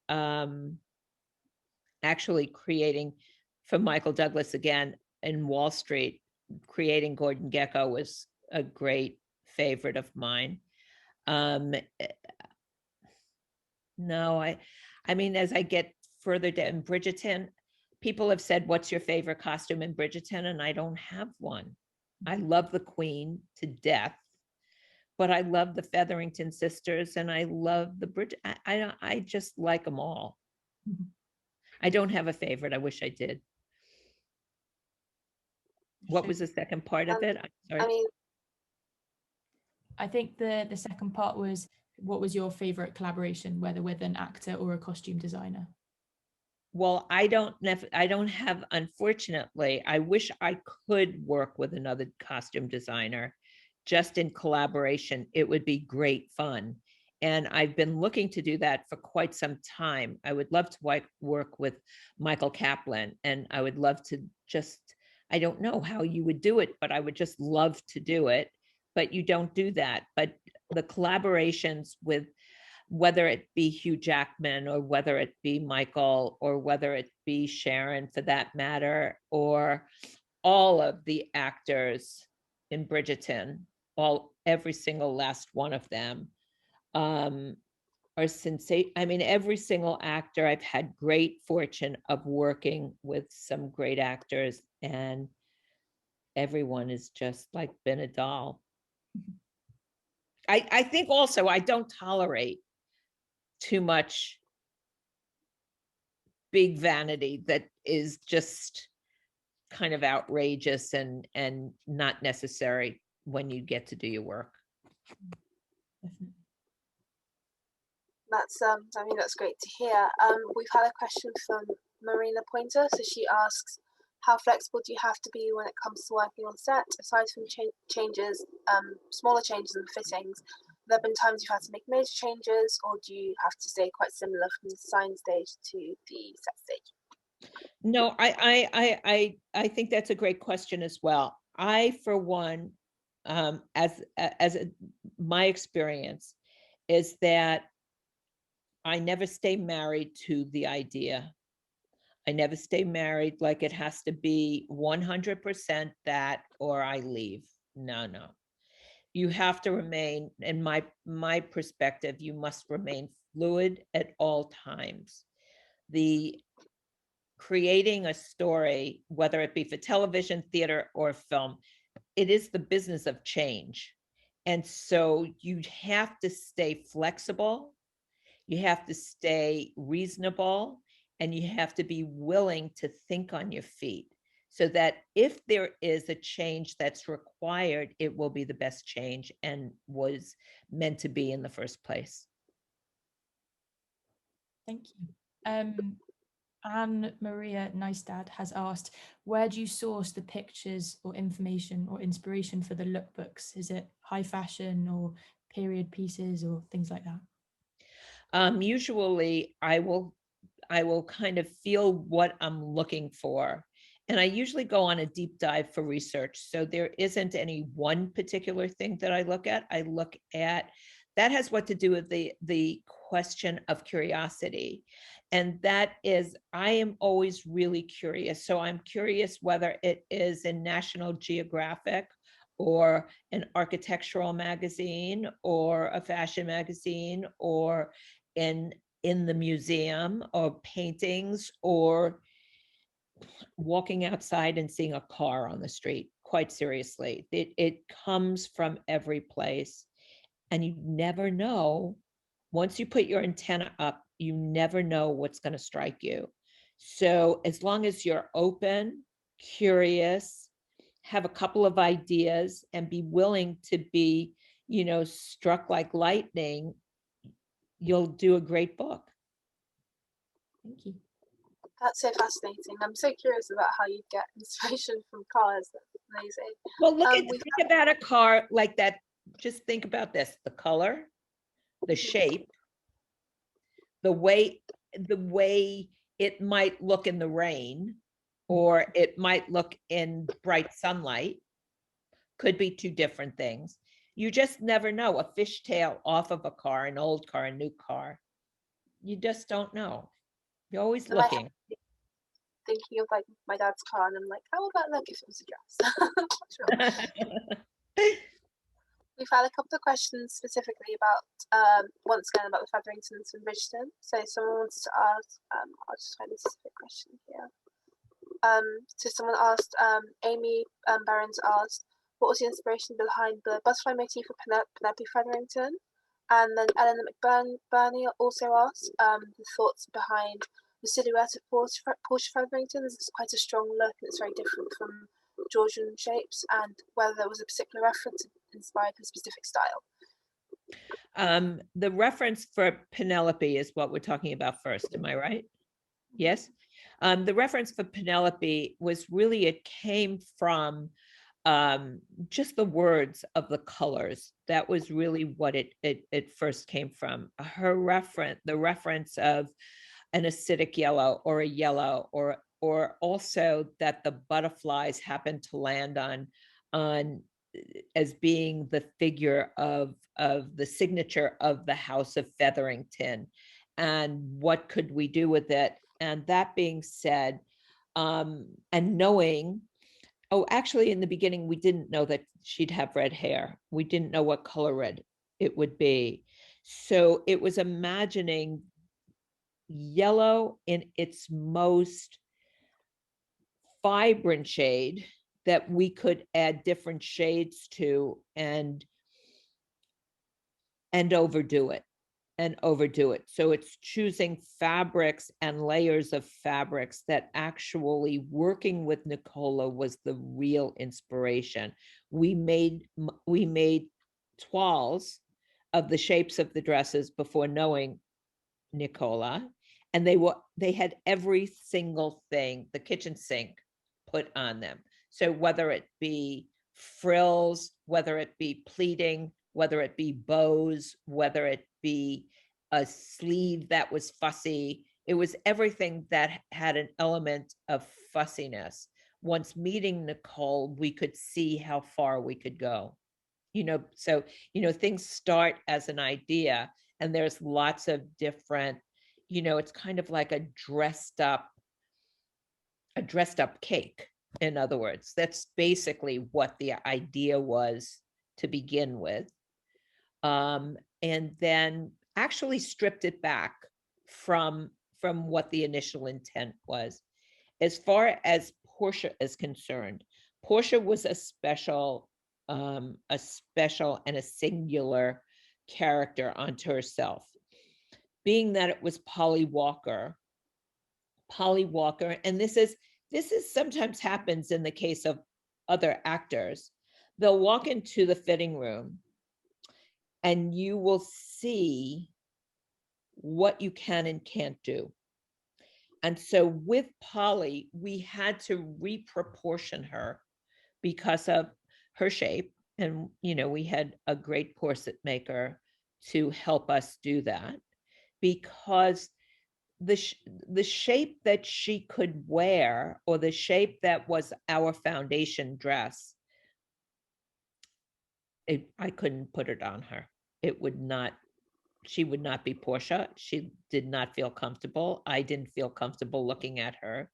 actually creating for Michael Douglas again in Wall Street, creating Gordon Gekko was a great favorite of mine. No, I mean, as I get further down Bridgerton, people have said, what's your favorite costume in Bridgerton? And I don't have one. I love the Queen to death, but I love the Featherington sisters and I love the I just like them all. I don't have a favorite. I wish I did. What was the second part of it? I'm sorry. I think the second part was, what was your favorite collaboration, whether with an actor or a costume designer? Well, I don't have, unfortunately, I wish I could work with another costume designer just in collaboration. It would be great fun. And I've been looking to do that for quite some time. I would love to work with Michael Kaplan, and I would love to I don't know how you would do it, but I would just love to do it. But you don't do that. But the collaborations with, whether it be Hugh Jackman or whether it be Michael or whether it be Sharon for that matter, or all of the actors in Bridgerton, every single last one of them are sensational. I mean, every single actor, I've had great fortune of working with some great actors, and everyone is just like been a doll. I think also I don't tolerate too much big vanity that is just kind of outrageous and not necessary when you get to do your work. That's I mean, that's great to hear. We've had a question from Marina Pointer. So she asks, how flexible do you have to be when it comes to working on set? Aside from changes, smaller changes in fittings, there have been times you've had to make major changes, or do you have to stay quite similar from the design stage to the set stage? No, I think that's a great question as well. I, for one, my experience is that I never stay married to the idea. I never stay married like it has to be 100% that or I leave. No. you have to remain, in my perspective, you must remain fluid at all times. The creating a story, whether it be for television, theater, or film, it is the business of change. And so you have to stay flexible, you have to stay reasonable, and you have to be willing to think on your feet, so that if there is a change that's required, it will be the best change and was meant to be in the first place. Thank you. Anne Maria Neistad has asked, where do you source the pictures or information or inspiration for the lookbooks? Is it high fashion or period pieces or things like that? Usually I will kind of feel what I'm looking for. And I usually go on a deep dive for research. So there isn't any one particular thing that I look at. I look at, that has what to do with the question of curiosity. And that is, I am always really curious. So I'm curious whether it is in National Geographic or an architectural magazine or a fashion magazine or in the museum, or paintings, or walking outside and seeing a car on the street. Quite seriously, it comes from every place, and you never know. Once you put your antenna up, you never know what's going to strike you. So as long as you're open, curious, have a couple of ideas, and be willing to be, struck like lightning, you'll do a great book. Thank you. That's so fascinating. I'm so curious about how you get inspiration from cars. That's amazing. Well, think about a car like that. Just think about this: the color, the shape, the way it might look in the rain, or it might look in bright sunlight. Could be two different things. You just never know. A fishtail off of a car, an old car, a new car. You just don't know. You're always looking. Thinking of like my dad's car, and I'm like, how would that look if it was a dress? We've had a couple of questions specifically about, once again, about the Featheringtons and Bridgeton. So someone wants to ask, I'll just find a specific question here. So someone asked, Amy Barons asked, what was the inspiration behind the butterfly motif for Penelope Featherington? And then Eleanor McBurney also asked the thoughts behind the silhouette of Portia Featherington. This is quite a strong look, and it's very different from Georgian shapes, and whether there was a particular reference inspired her specific style. The reference for Penelope is what we're talking about first. Am I right? Yes. The reference for Penelope was really, it came from just the words of the colors. That was really what it first came from. The reference of an acidic yellow, or a yellow, or also that the butterflies happen to land on as being the figure of the signature of the House of Featherington, and what could we do with it. And that being said, and knowing, actually in the beginning, we didn't know that she'd have red hair. We didn't know what color red it would be. So it was imagining yellow in its most vibrant shade that we could add different shades to, and overdo it. So it's choosing fabrics and layers of fabrics that actually, working with Nicola, was the real inspiration. We made toiles of the shapes of the dresses before knowing Nicola, and they had every single thing, the kitchen sink, put on them. So whether it be frills, whether it be pleating, whether it be bows, whether it be a sleeve that was fussy, it was everything that had an element of fussiness. Once meeting Nicole, we could see how far we could go. So things start as an idea, and there's lots of different, it's kind of like a dressed up cake. In other words, that's basically what the idea was to begin with, and then actually stripped it back from what the initial intent was. As far as Portia is concerned, Portia was a special and a singular character unto herself, being that it was Polly Walker, and this is sometimes happens in the case of other actors. They'll walk into the fitting room and you will see what you can and can't do. And so with Polly, we had to reproportion her because of her shape. And, we had a great corset maker to help us do that, because the shape that she could wear, or the shape that was our foundation dress, I couldn't put it on her. She would not be Portia. She did not feel comfortable. I didn't feel comfortable looking at her.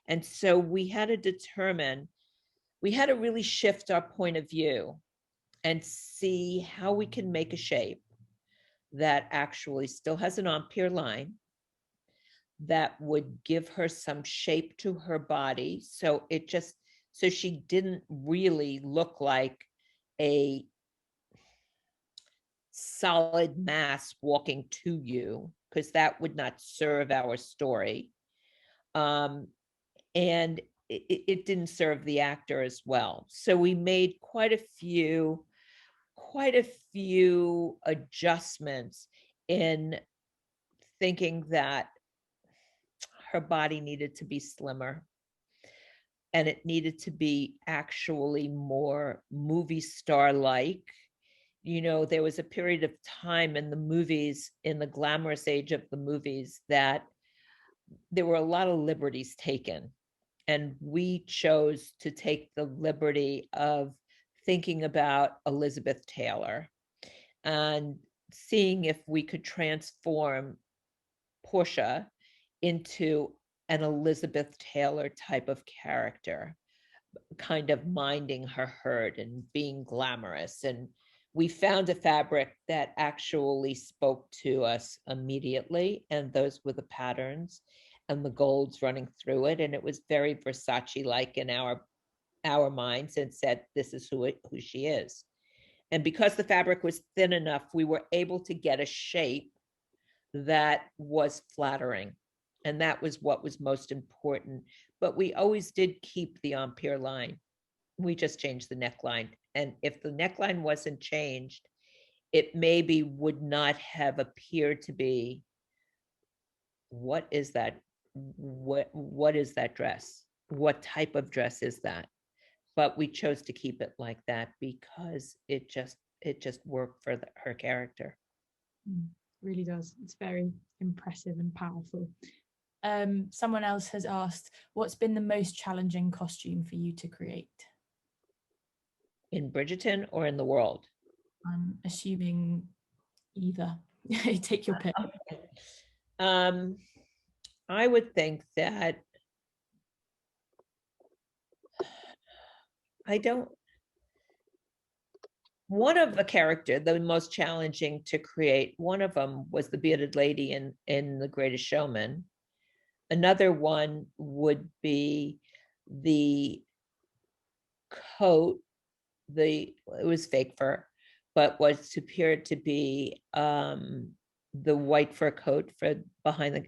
And so we had to really shift our point of view and see how we can make a shape that actually still has an empire line, that would give her some shape to her body. So she didn't really look like a solid mass walking to you, because that would not serve our story. And it didn't serve the actor as well. So we made quite a few adjustments in thinking that her body needed to be slimmer, and it needed to be actually more movie star like. There was a period of time in the movies, in the glamorous age of the movies, that there were a lot of liberties taken. And we chose to take the liberty of thinking about Elizabeth Taylor and seeing if we could transform Portia into an Elizabeth Taylor type of character, kind of minding her herd and being glamorous. And we found a fabric that actually spoke to us immediately, and those were the patterns and the golds running through it. And it was very Versace-like in our minds, and said, this is who she is. And because the fabric was thin enough, we were able to get a shape that was flattering. And that was what was most important. But we always did keep the empire line. We just changed the neckline. And if the neckline wasn't changed, it maybe would not have appeared to be, what is that? What is that dress? What type of dress is that? But we chose to keep it like that because it just worked for her character. Really does. It's very impressive and powerful. Someone else has asked, what's been the most challenging costume for you to create? In Bridgerton or in the world? I'm assuming either. Take your pick. I would think that one of the character, the most challenging to create, one of them was the bearded lady in The Greatest Showman. Another one would be the coat. It was fake fur, but was appeared to be the white fur coat for behind the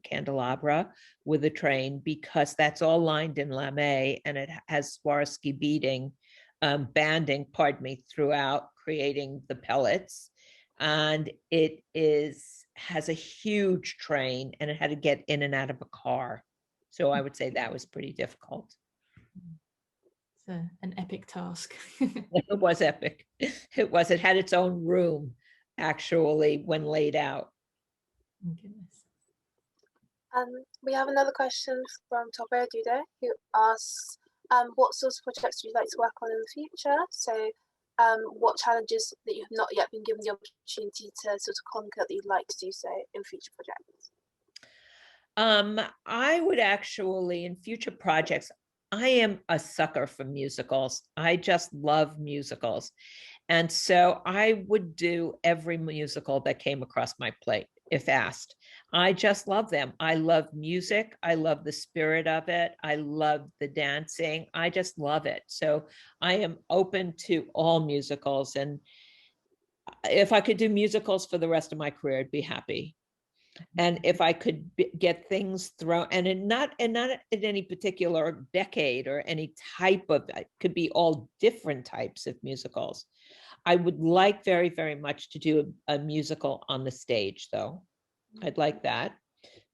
candelabra with a train, because that's all lined in lame, and it has Swarovski beading, banding, throughout, creating the pellets. And it has a huge train, and it had to get in and out of a car. So I would say that was pretty difficult. It's an epic task. It was epic. It had its own room, actually, when laid out. Oh, goodness. We have another question from Tobe Dude, who asks, what sorts of projects would you like to work on in the future? So what challenges that you have not yet been given the opportunity to sort of conquer that you'd like to do so in future projects? I would actually, in future projects, I am a sucker for musicals. I just love musicals. And so I would do every musical that came across my plate if asked. I just love them. I love music. I love the spirit of it. I love the dancing. I just love it. So I am open to all musicals. And if I could do musicals for the rest of my career, I'd be happy. And if I could get things thrown, and not in any particular decade or any type of, it could be all different types of musicals. I would like very, very much to do a musical on the stage, though. I'd like that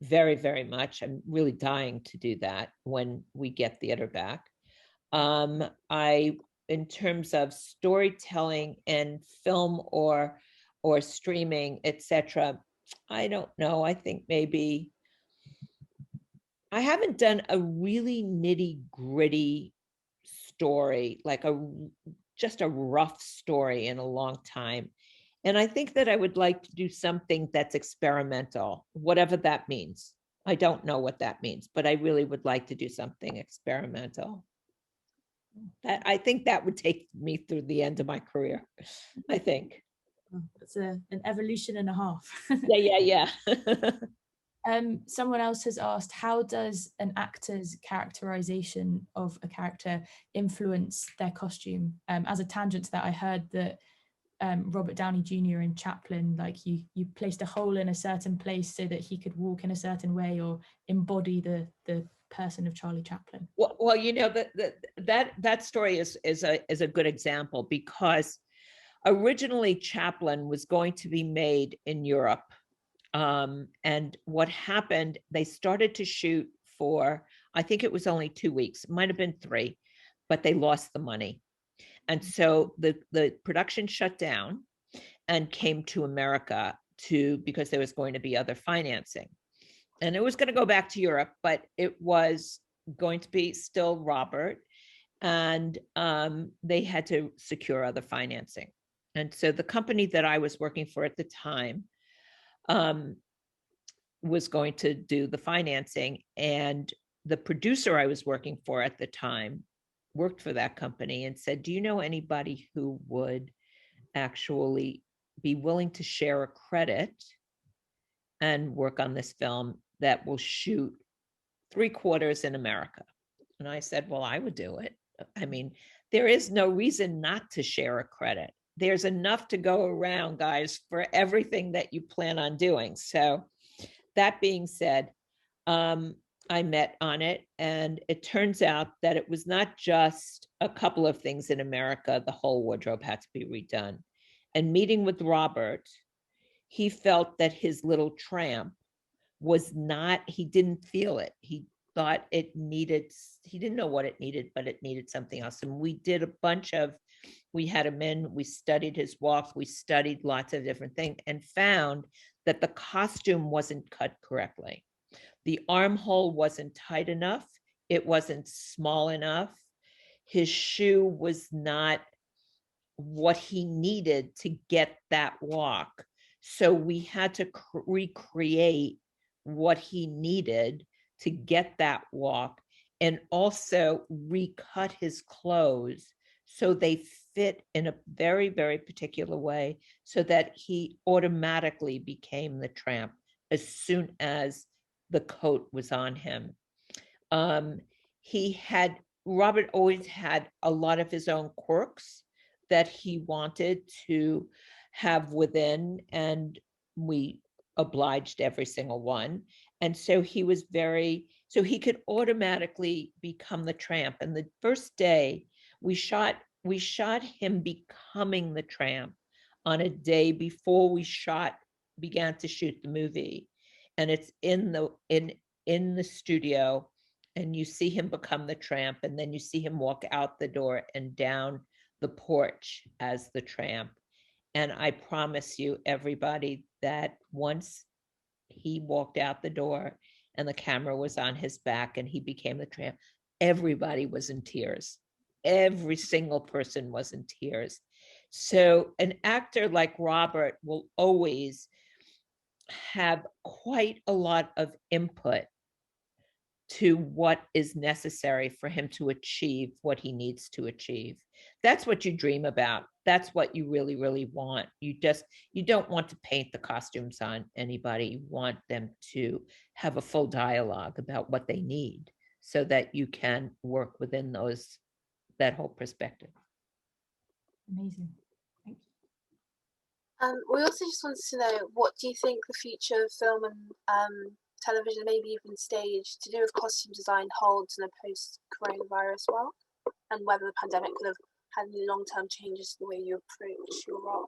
very, very much. I'm really dying to do that when we get theater back. In terms of storytelling and film or streaming, etc., I don't know. I think maybe I haven't done a really nitty gritty story, like just a rough story in a long time. And I think that I would like to do something that's experimental, whatever that means. I don't know what that means, but I really would like to do something experimental. That I think that would take me through the end of my career, I think. It's an evolution and a half. Yeah. Someone else has asked, how does an actor's characterization of a character influence their costume? As a tangent to that, I heard that Robert Downey Jr. in Chaplin, like you placed a hole in a certain place so that he could walk in a certain way or embody the person of Charlie Chaplin. Well, you know, that story is a good example, because originally Chaplin was going to be made in Europe. And what happened, they started to shoot for, I think it was only 2 weeks, it might have been 3, but they lost the money. And so the production shut down and came to America because there was going to be other financing. And it was going to go back to Europe, but it was going to be still Robert. And they had to secure other financing. And so the company that I was working for at the time was going to do the financing. And the producer I was working for at the time worked for that company and said, do you know anybody who would actually be willing to share a credit and work on this film that will shoot 3/4 in America? And I said, well, I would do it. I mean, there is no reason not to share a credit. There's enough to go around, guys, for everything that you plan on doing. So that being said, I met on it, and it turns out that it was not just a couple of things in America. The whole wardrobe had to be redone. And meeting with Robert, he felt that his little tramp was not, he didn't feel it. He thought it needed, he didn't know what it needed, but it needed something else. And we did a bunch of, we had him in, we studied his walk, we studied lots of different things, and found that the costume wasn't cut correctly. The armhole wasn't tight enough. It wasn't small enough. His shoe was not what he needed to get that walk. So we had to recreate what he needed to get that walk, and also recut his clothes so they fit in a very, very particular way, so that he automatically became the tramp as soon as the coat was on him. Robert always had a lot of his own quirks that he wanted to have within, and we obliged every single one. And so he was so he could automatically become the tramp. And the first day we shot him becoming the tramp on a day before we began to shoot the movie. And it's in the studio, and you see him become the tramp, and then you see him walk out the door and down the porch as the tramp. And I promise you, everybody, that once he walked out the door and the camera was on his back and he became the tramp, everybody was in tears. Every single person was in tears. So an actor like Robert will always have quite a lot of input to what is necessary for him to achieve what he needs to achieve. That's what you dream about. That's what you really, really want. You don't want to paint the costumes on anybody. You want them to have a full dialogue about what they need so that you can work within that whole perspective. Amazing. Thank you. We also just wanted to know, what do you think the future of film and television, maybe even stage, to do with costume design holds in a post-coronavirus world, and whether the pandemic could have had any long-term changes to the way you approach your role?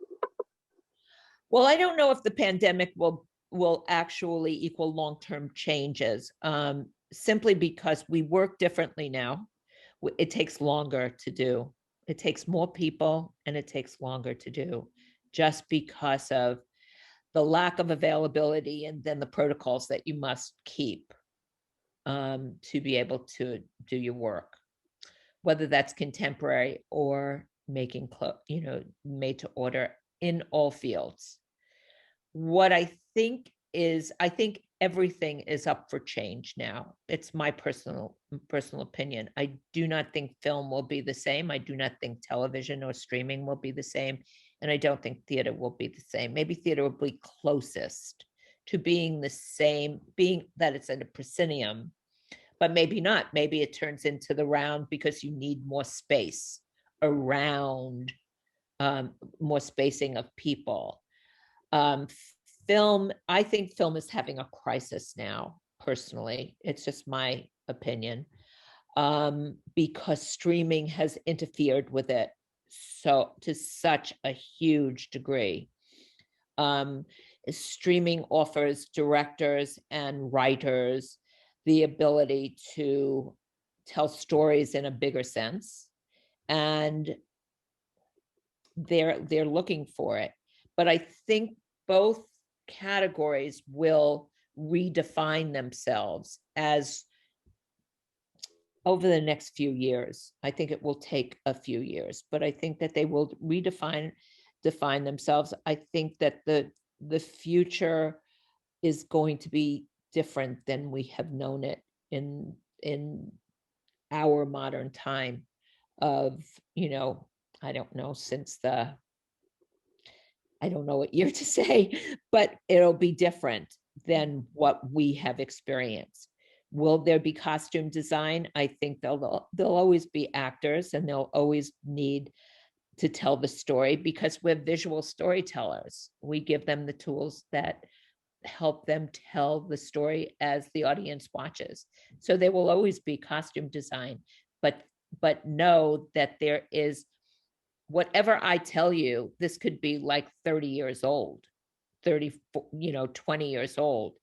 Well, I don't know if the pandemic will actually equal long-term changes, simply because we work differently now. It takes longer to do. It takes more people and it takes longer to do, just because of the lack of availability and then the protocols that you must keep to be able to do your work, whether that's contemporary or making made to order in all fields. What I think everything is up for change now. It's my personal opinion. I do not think film will be the same. I do not think television or streaming will be the same. And I don't think theater will be the same. Maybe theater will be closest to being the same, being that it's at a proscenium, but maybe not. Maybe it turns into the round because you need more space around, more spacing of people. Film, I think film is having a crisis now, personally. It's just my opinion, because streaming has interfered with it so to such a huge degree. Streaming offers directors and writers the ability to tell stories in a bigger sense, and they're looking for it. But I think both categories will redefine themselves as over the next few years. I think it will take a few years, but I think that they will define themselves. I think that the future is going to be different than we have known it in our modern time of, I don't know, I don't know what year to say, but it'll be different than what we have experienced. Will there be costume design? I think there'll always be actors, and they'll always need to tell the story because we're visual storytellers. We give them the tools that help them tell the story as the audience watches. So there will always be costume design, but know that there is, whatever I tell you, this could be like 30 years old, 30, 20 years old.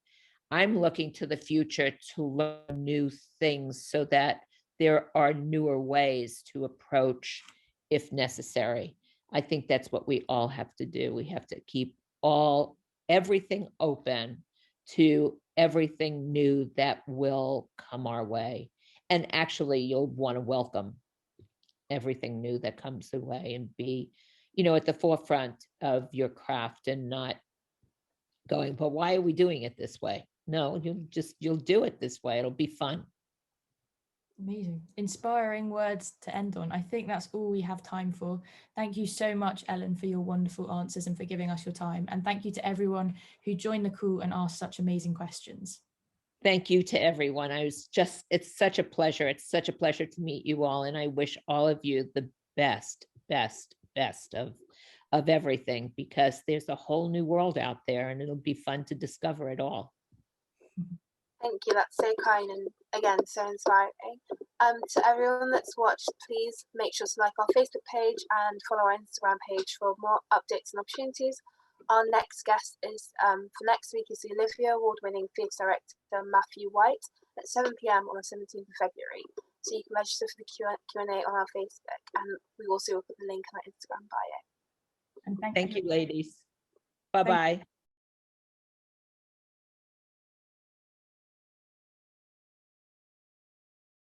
I'm looking to the future to learn new things so that there are newer ways to approach if necessary. I think that's what we all have to do. We have to keep everything open to everything new that will come our way. And actually, you'll want to welcome everything new that comes the way and be, at the forefront of your craft and not going, but why are we doing it this way? No, you'll do it this way. It'll be fun. Amazing. Inspiring words to end on. I think that's all we have time for. Thank you so much, Ellen, for your wonderful answers and for giving us your time. And thank you to everyone who joined the call and asked such amazing questions. Thank you to everyone. It's such a pleasure. It's such a pleasure to meet you all. And I wish all of you the best of everything, because there's a whole new world out there and it'll be fun to discover it all. Thank you, that's so kind and again so inspiring. To everyone that's watched, please make sure to like our Facebook page and follow our Instagram page for more updates and opportunities. Our next guest is for next week is the Olivia Award-winning theatre director Matthew White at 7 p.m. on the 17th of February. So you can register for the Q&A on our Facebook, and we also will put the link in our Instagram bio. And thank you, ladies. Bye-bye.